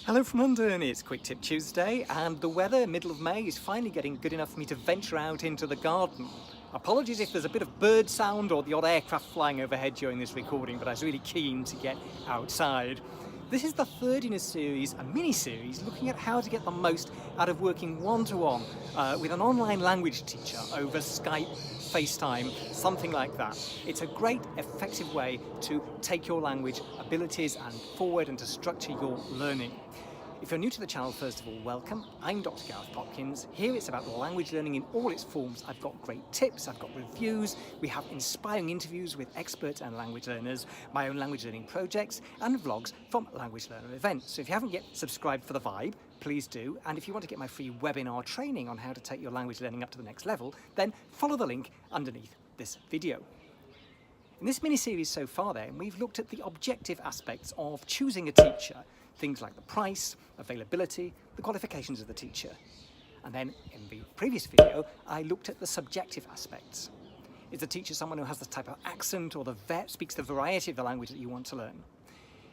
Hello from London, it's Quick Tip Tuesday and the weather, middle of May, is finally getting good enough for me to venture out into the garden. Apologies if there's a bit of bird sound or the odd aircraft flying overhead during this recording, but I was really keen to get outside. This is the third in a series, a mini-series, looking at how to get the most out of working one-to-one with an online language teacher over Skype, Facetime, something like that. It's a great, effective way to take your language abilities and forward and to structure your learning. If you're new to the channel, first of all, welcome. I'm Dr. Gareth Hopkins. Here it's about language learning in all its forms. I've got great tips, I've got reviews, we have inspiring interviews with experts and language learners, my own language learning projects, and vlogs from language learner events. So if you haven't yet subscribed for the vibe, please do. And if you want to get my free webinar training on how to take your language learning up to the next level, then follow the link underneath this video. In this mini-series so far then, we've looked at the objective aspects of choosing a teacher, things like the price, availability, the qualifications of the teacher. And then in the previous video, I looked at the subjective aspects. Is the teacher someone who has the type of accent or speaks the variety of the language that you want to learn?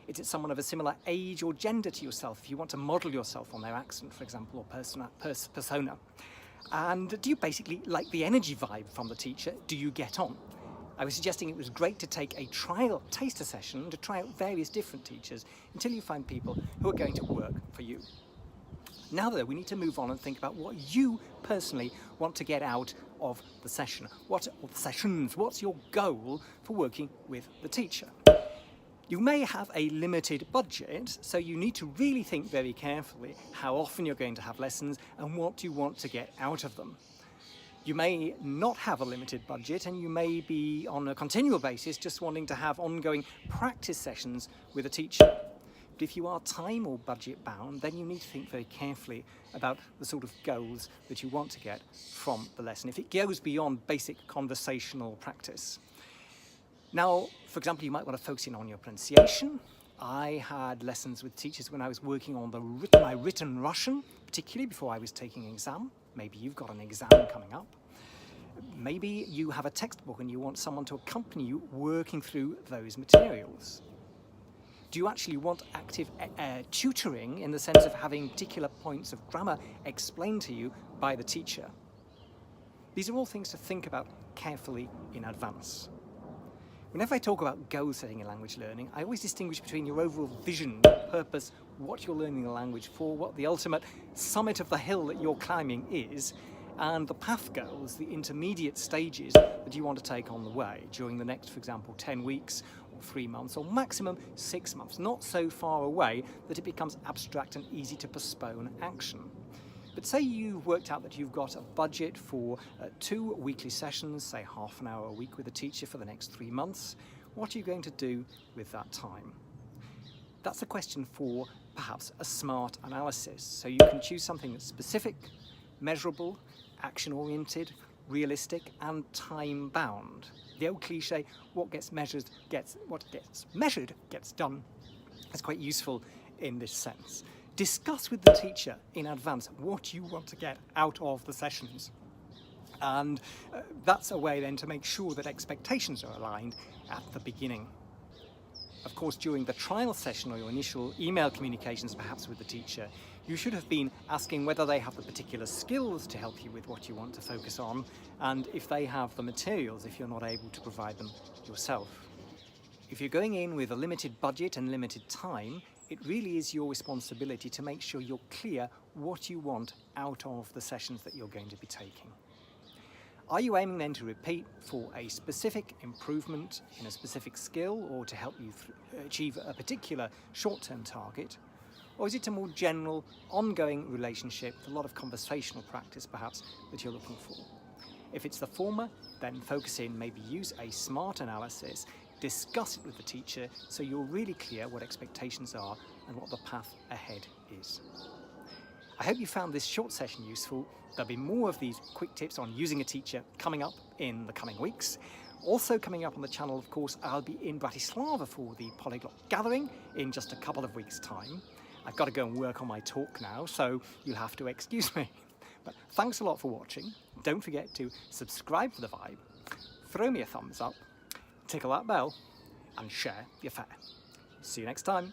Is it someone of a similar age or gender to yourself if you want to model yourself on their accent, for example, or persona? And do you basically like the energy vibe from the teacher? Do you get on? I was suggesting it was great to take a trial taster session to try out various different teachers until you find people who are going to work for you. Now though, we need to move on and think about what you personally want to get out of the session. What's your goal for working with the teacher? You may have a limited budget, so you need to really think very carefully how often you're going to have lessons and what you want to get out of them. You may not have a limited budget and you may be on a continual basis just wanting to have ongoing practice sessions with a teacher. But if you are time or budget bound, then you need to think very carefully about the sort of goals that you want to get from the lesson, if it goes beyond basic conversational practice. Now, for example, you might want to focus in on your pronunciation. I had lessons with teachers when I was working on my written Russian, particularly before I was taking an exam. Maybe you've got an exam coming up. Maybe you have a textbook and you want someone to accompany you working through those materials. Do you actually want active tutoring in the sense of having particular points of grammar explained to you by the teacher? These are all things to think about carefully in advance. Whenever I talk about goal setting in language learning, I always distinguish between your overall vision, purpose, what you're learning the language for, what the ultimate summit of the hill that you're climbing is, and the path goals, the intermediate stages that you want to take on the way during the next, for example, 10 weeks or 3 months or maximum 6 months, not so far away that it becomes abstract and easy to postpone action. But say you've worked out that you've got a budget for 2 weekly sessions, say half an hour a week with a teacher for the next 3 months. What are you going to do with that time? That's a question for perhaps a smart analysis. So you can choose something that's specific, measurable, action-oriented, realistic, and time-bound. The old cliche, what gets measured gets done, is quite useful in this sense. Discuss with the teacher in advance what you want to get out of the sessions. And that's a way then to make sure that expectations are aligned at the beginning. Of course, during the trial session or your initial email communications perhaps with the teacher, you should have been asking whether they have the particular skills to help you with what you want to focus on, and if they have the materials if you're not able to provide them yourself. If you're going in with a limited budget and limited time, it really is your responsibility to make sure you're clear what you want out of the sessions that you're going to be taking. Are you aiming then to repeat for a specific improvement in a specific skill or to help you achieve a particular short-term target? Or is it a more general, ongoing relationship with a lot of conversational practice perhaps that you're looking for? If it's the former, then focus in, maybe use a SMART analysis, discuss it with the teacher so you're really clear what expectations are and what the path ahead is. I hope you found this short session useful. There'll be more of these quick tips on using a teacher coming up in the coming weeks. Also coming up on the channel, of course, I'll be in Bratislava for the Polyglot Gathering in just a couple of weeks' time. I've got to go and work on my talk now, so you'll have to excuse me. But thanks a lot for watching. Don't forget to subscribe for the vibe, throw me a thumbs up, tickle that bell, and share your fare. See you next time.